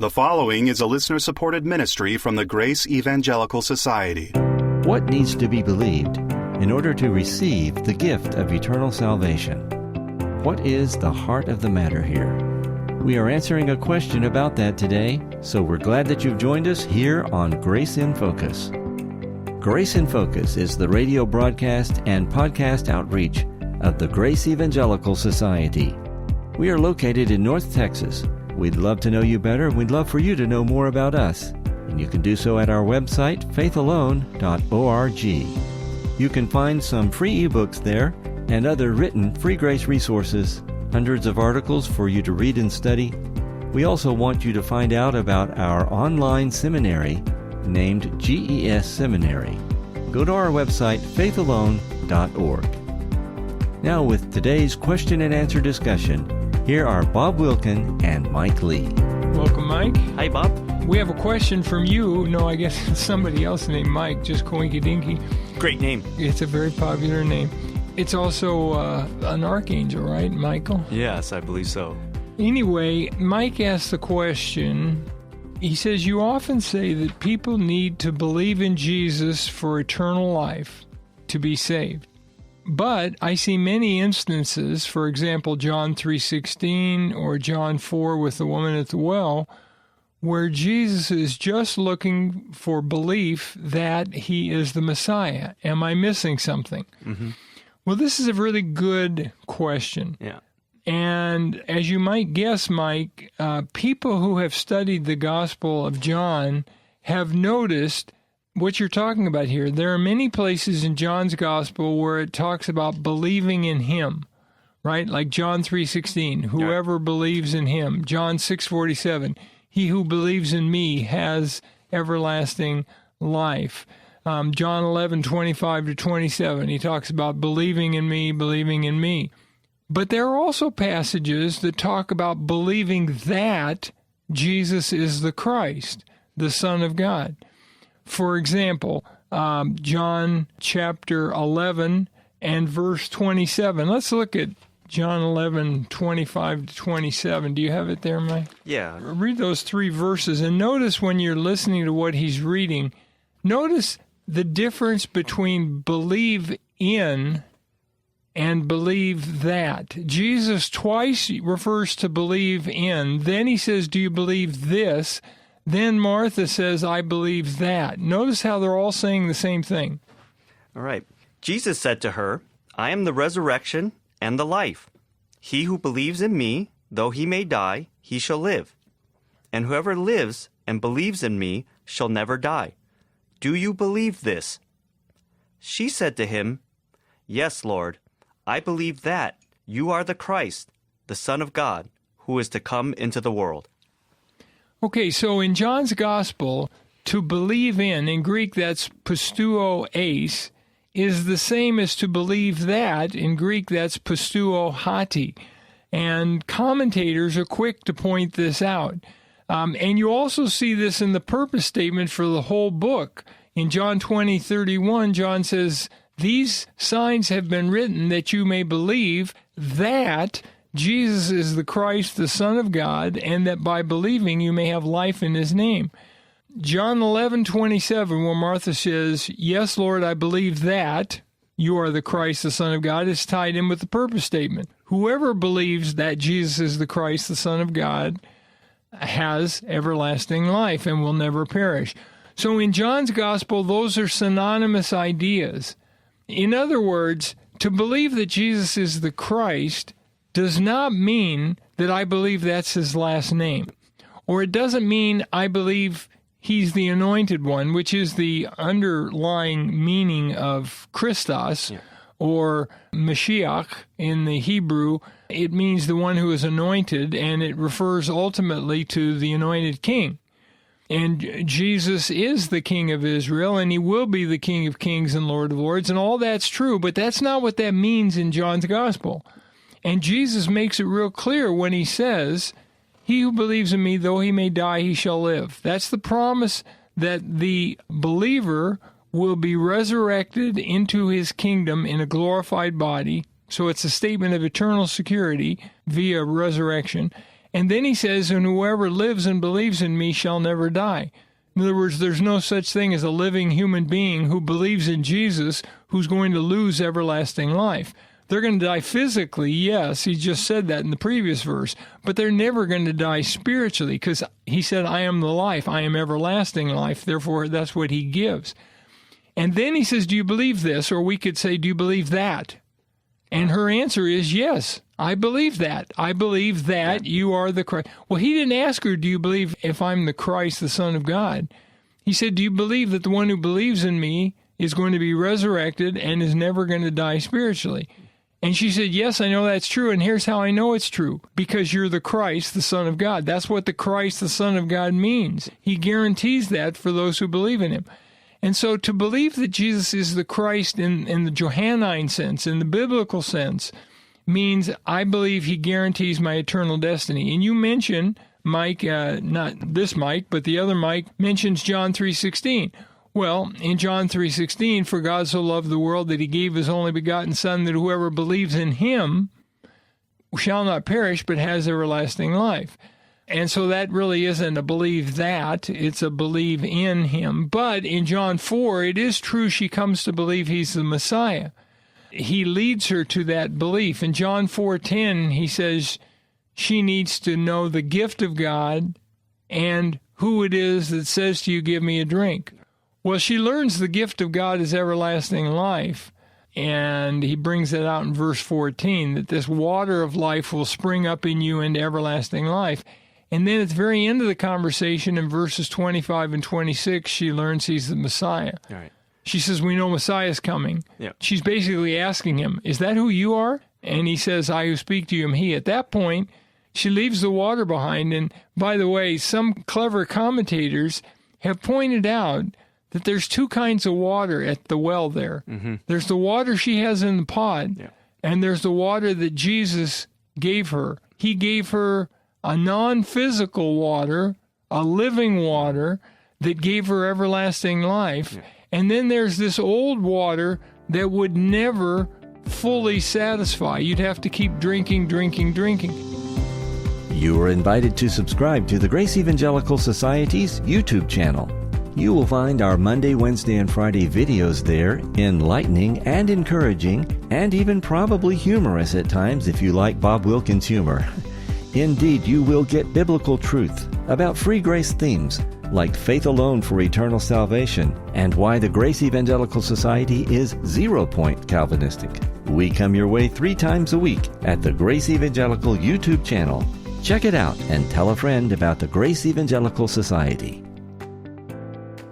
The following is a listener-supported ministry from the Grace Evangelical Society. What needs to be believed in order to receive the gift of eternal salvation? What is the heart of the matter here? We are answering a question about that today, so we're glad that you've joined us here on Grace in Focus. Grace in Focus is the radio broadcast and podcast outreach of the Grace Evangelical Society. We are located in North Texas. We'd love to know you better, and we'd love for you to know more about us. And you can do so at our website, faithalone.org. You can find some free ebooks there and other written free grace resources, hundreds of articles for you to read and study. We also want you to find out about our online seminary named GES Seminary. Go to our website, faithalone.org. Now with today's question and answer discussion, here are Bob Wilkin and Mike Lii. Welcome, Mike. Hi, Bob. We have a question from you. No, I guess it's somebody else named Mike, just Coinky Dinky. Great name. It's a very popular name. It's also an archangel, right, Michael? Yes, I believe so. Anyway, Mike asked the question. He says, you often say that people need to believe in Jesus for eternal life to be saved. But I see many instances, for example, John 3:16 or John 4 with the woman at the well, where Jesus is just looking for belief that he is the Messiah. Am I missing something? Mm-hmm. Well, this is a really good question. Yeah. And as you might guess, Mike, people who have studied the Gospel of John have noticed what you're talking about here. There are many places in John's Gospel where it talks about believing in him, right? Like John 3:16, whoever believes in him. John 6:47, he who believes in me has everlasting life. John 11:25-27, he talks about believing in me, believing in me. But there are also passages that talk about believing that Jesus is the Christ, the Son of God. For example, John chapter 11 and verse 27. Let's look at John 11:25-27. Do you have it there, Mike? Yeah. Read those three verses and notice when you're listening to what he's reading, notice the difference between believe in and believe that. Jesus twice refers to believe in. Then he says, do you believe this? Then Martha says, I believe that. Notice how they're all saying the same thing. All right. Jesus said to her, I am the resurrection and the life. He who believes in me, though he may die, he shall live. And whoever lives and believes in me shall never die. Do you believe this? She said to him, Yes, Lord, I believe that you are the Christ, the Son of God, who is to come into the world. Okay, so in John's Gospel, to believe in Greek that's pisteuo eis, is the same as to believe that, in Greek that's pisteuo hati. And commentators are quick to point this out. And you also see this in the purpose statement for the whole book. In John 20:31, John says, these signs have been written that you may believe that Jesus is the Christ, the Son of God, and that by believing you may have life in his name. John 11:27, where Martha says, Yes, Lord, I believe that you are the Christ, the Son of God, is tied in with the purpose statement. Whoever believes that Jesus is the Christ, the Son of God, has everlasting life and will never perish. So in John's Gospel, those are synonymous ideas. In other words, to believe that Jesus is the Christ does not mean that I believe that's his last name. Or it doesn't mean I believe he's the anointed one, which is the underlying meaning of Christos, or Mashiach in the Hebrew. It means the one who is anointed, and it refers ultimately to the anointed king. And Jesus is the King of Israel, and he will be the King of kings and Lord of lords, and all that's true, but that's not what that means in John's Gospel. And Jesus makes it real clear when he says, he who believes in me, though he may die, he shall live. That's the promise that the believer will be resurrected into his kingdom in a glorified body. So it's a statement of eternal security via resurrection. And then he says, and whoever lives and believes in me shall never die. In other words, there's no such thing as a living human being who believes in Jesus who's going to lose everlasting life. They're going to die physically, yes, he just said that in the previous verse, but they're never going to die spiritually, because he said, I am the life, I am everlasting life, therefore that's what he gives. And then he says, do you believe this? Or we could say, do you believe that? And her answer is, yes, I believe that. I believe that you are the Christ. Well, he didn't ask her, do you believe if I'm the Christ, the Son of God? He said, do you believe that the one who believes in me is going to be resurrected and is never going to die spiritually? And she said, yes, I know that's true, and here's how I know it's true. Because you're the Christ, the Son of God. That's what the Christ, the Son of God means. He guarantees that for those who believe in him. And so to believe that Jesus is the Christ in the Johannine sense, in the biblical sense, means I believe he guarantees my eternal destiny. And you mention, Mike, not this Mike, but the other Mike, mentions John 3:16. Well, in John 3:16, for God so loved the world that he gave his only begotten Son, that whoever believes in him shall not perish, but has everlasting life. And so that really isn't a believe that, it's a believe in him. But in John 4, it is true she comes to believe he's the Messiah. He leads her to that belief. In John 4:10, he says she needs to know the gift of God and who it is that says to you, give me a drink. Well, she learns the gift of God is everlasting life, and he brings that out in verse 14, that this water of life will spring up in you into everlasting life. And then at the very end of the conversation, in verses 25 and 26, she learns he's the Messiah. All right. She says, we know Messiah's coming. Yeah. She's basically asking him, is that who you are? And he says, I who speak to you am he. At that point, she leaves the water behind. And by the way, some clever commentators have pointed out that there's two kinds of water at the well there. Mm-hmm. There's the water she has in the pot, and there's the water that Jesus gave her. He gave her a non-physical water, a living water that gave her everlasting life. Yeah. And then there's this old water that would never fully satisfy. You'd have to keep drinking. You are invited to subscribe to the Grace Evangelical Society's YouTube channel. You will find our Monday, Wednesday, and Friday videos there, enlightening and encouraging, and even probably humorous at times if you like Bob Wilkin's humor. Indeed, you will get biblical truth about free grace themes like faith alone for eternal salvation and why the Grace Evangelical Society is 0-point Calvinistic. We come your way 3 times a week at the Grace Evangelical YouTube channel. Check it out and tell a friend about the Grace Evangelical Society.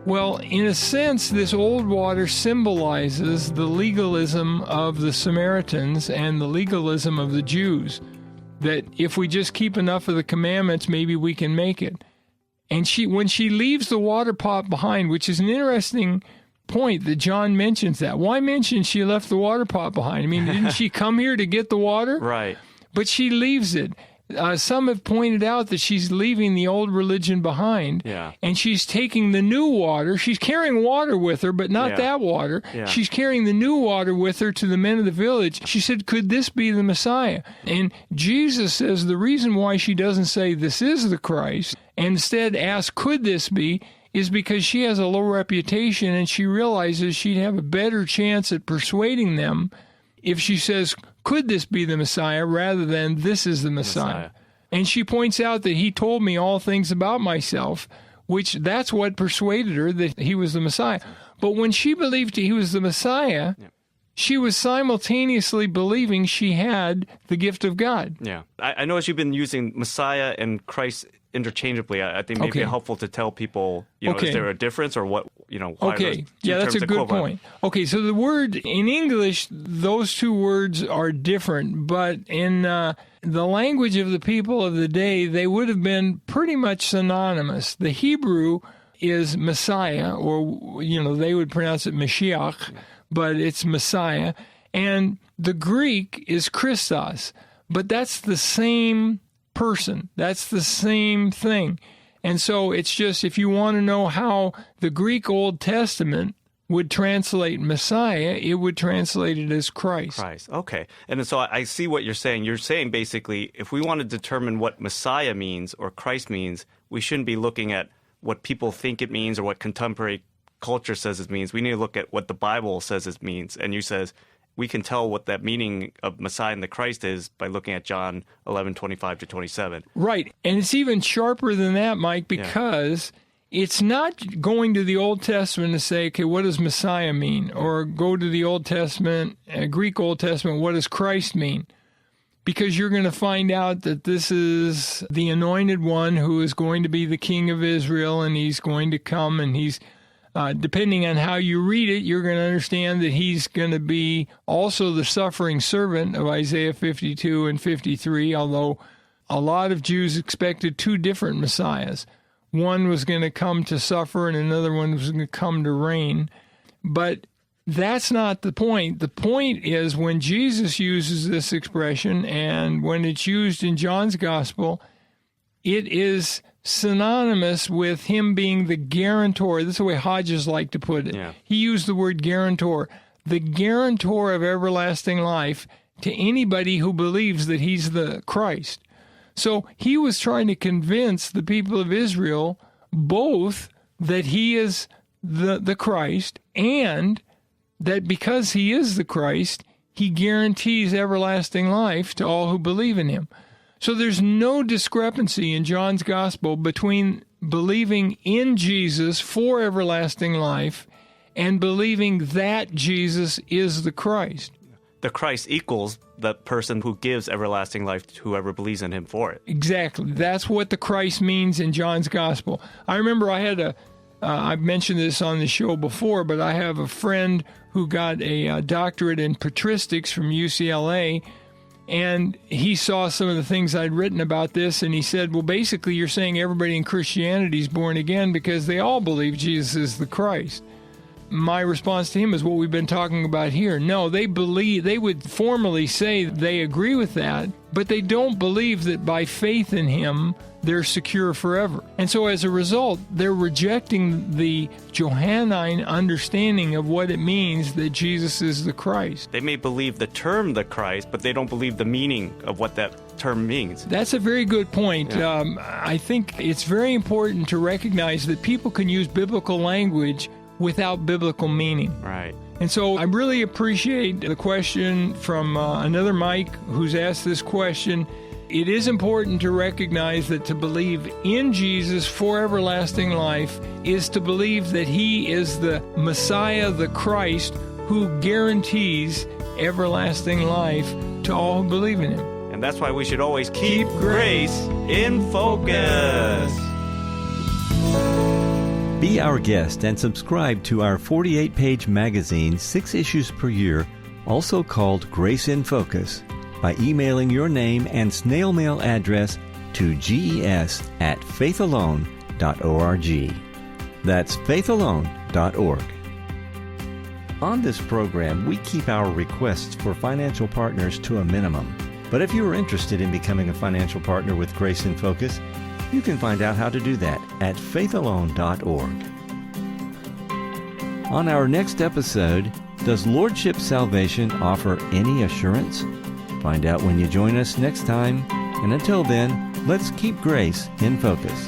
Well, in a sense, this old water symbolizes the legalism of the Samaritans and the legalism of the Jews, that if we just keep enough of the commandments, maybe we can make it. And when she leaves the water pot behind, which is an interesting point that John mentions that. Why mention she left the water pot behind? I mean, didn't she come here to get the water? Right. But she leaves it. Some have pointed out that she's leaving the old religion behind, and she's taking the new water. She's carrying water with her, but not that water. Yeah. She's carrying the new water with her to the men of the village. She said, could this be the Messiah? And Jesus says the reason why she doesn't say this is the Christ, and instead asks, could this be, is because she has a low reputation, and she realizes she'd have a better chance at persuading them if she says, could this be the Messiah, rather than this is the Messiah. And she points out that he told me all things about myself, which that's what persuaded her that he was the Messiah. But when she believed he was the Messiah, she was simultaneously believing she had the gift of God. Yeah. I notice you've been using Messiah and Christ interchangeably. I think maybe it's helpful to tell people, is there a difference or what, why okay. Yeah, that's a good point. Okay, so the word in English, those two words are different, but in the language of the people of the day, they would have been pretty much synonymous. The Hebrew is Messiah, or, they would pronounce it Mashiach, but it's Messiah. And the Greek is Christos, but that's the same person. That's the same thing. And so it's just, if you want to know how the Greek Old Testament would translate Messiah, it would translate it as Christ. Christ. Okay. And so I see what you're saying. You're saying basically, if we want to determine what Messiah means or Christ means, we shouldn't be looking at what people think it means or what contemporary culture says it means. We need to look at what the Bible says it means. And you says we can tell what that meaning of Messiah and the Christ is by looking at John 11:25-27. Right. And it's even sharper than that, Mike, because it's not going to the Old Testament to say, okay, what does Messiah mean? Or go to the Old Testament, Greek Old Testament, what does Christ mean? Because you're going to find out that this is the anointed one who is going to be the king of Israel, and he's going to come, and he's, depending on how you read it, you're going to understand that he's going to be also the suffering servant of Isaiah 52 and 53, although a lot of Jews expected two different Messiahs. One was going to come to suffer, and another one was going to come to reign. But that's not the point. The point is when Jesus uses this expression, and when it's used in John's Gospel, it is synonymous with him being the guarantor. This is the way Hodges like to put it. Yeah. He used the word guarantor. The guarantor of everlasting life to anybody who believes that he's the Christ. So he was trying to convince the people of Israel both that he is the Christ, and that because he is the Christ, he guarantees everlasting life to all who believe in him. So there's no discrepancy in John's Gospel between believing in Jesus for everlasting life and believing that Jesus is the Christ. The Christ equals the person who gives everlasting life to whoever believes in him for it. Exactly. That's what the Christ means in John's Gospel. I remember I had I've mentioned this on the show before, but I have a friend who got a doctorate in patristics from UCLA, and he saw some of the things I'd written about this, and he said, well, basically you're saying everybody in Christianity is born again because they all believe Jesus is the Christ. My response to him is what we've been talking about here. No, they would formally say they agree with that, but they don't believe that by faith in him, they're secure forever. And so as a result, they're rejecting the Johannine understanding of what it means that Jesus is the Christ. They may believe the term the Christ, but they don't believe the meaning of what that term means. That's a very good point. Yeah. I think it's very important to recognize that people can use biblical language without biblical meaning. Right. And so I really appreciate the question from another Mike who's asked this question. It is important to recognize that to believe in Jesus for everlasting life is to believe that he is the Messiah, the Christ, who guarantees everlasting life to all who believe in him. And that's why we should always keep grace in focus. Be our guest and subscribe to our 48-page magazine, 6 issues per year, also called Grace in Focus, by emailing your name and snail mail address to ges@faithalone.org. That's faithalone.org. On this program, we keep our requests for financial partners to a minimum. But if you are interested in becoming a financial partner with Grace in Focus, you can find out how to do that at faithalone.org. On our next episode, does Lordship Salvation offer any assurance? Find out when you join us next time, and until then, let's keep grace in focus.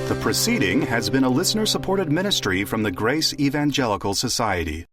The proceeding has been a listener-supported ministry from the Grace Evangelical Society.